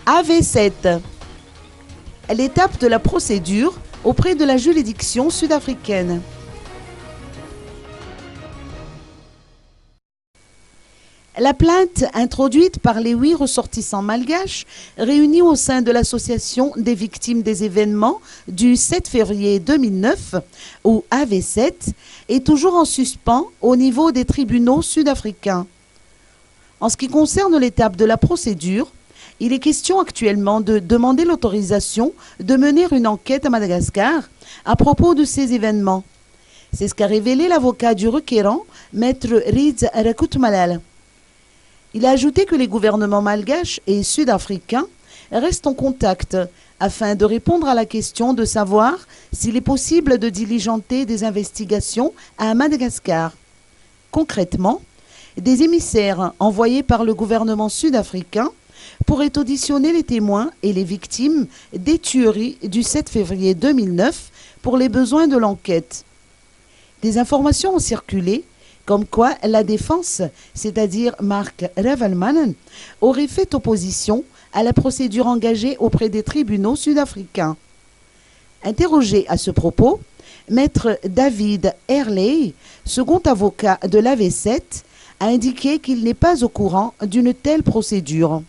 AV7. L'étape de la procédure auprès de la juridiction sud-africaine. La plainte introduite par les 8 ressortissants malgaches réunis au sein de l'association des victimes des événements du 7 février 2009, ou AV7, est toujours en suspens au niveau des tribunaux sud-africains. En ce qui concerne l'étape de la procédure, il est question actuellement de demander l'autorisation de mener une enquête à Madagascar à propos de ces événements. C'est ce qu'a révélé l'avocat du requérant, maître Riz Rakutmalal. Il a ajouté que les gouvernements malgaches et sud-africains restent en contact afin de répondre à la question de savoir s'il est possible de diligenter des investigations à Madagascar. Concrètement, des émissaires envoyés par le gouvernement sud-africain pourraient auditionner les témoins et les victimes des tueries du 7 février 2009 pour les besoins de l'enquête. Des informations ont circulé comme quoi la défense, c'est-à-dire Mark Ravelman, aurait fait opposition à la procédure engagée auprès des tribunaux sud-africains. Interrogé à ce propos, maître David Herley, second avocat de l'AV7, a indiqué qu'il n'est pas au courant d'une telle procédure.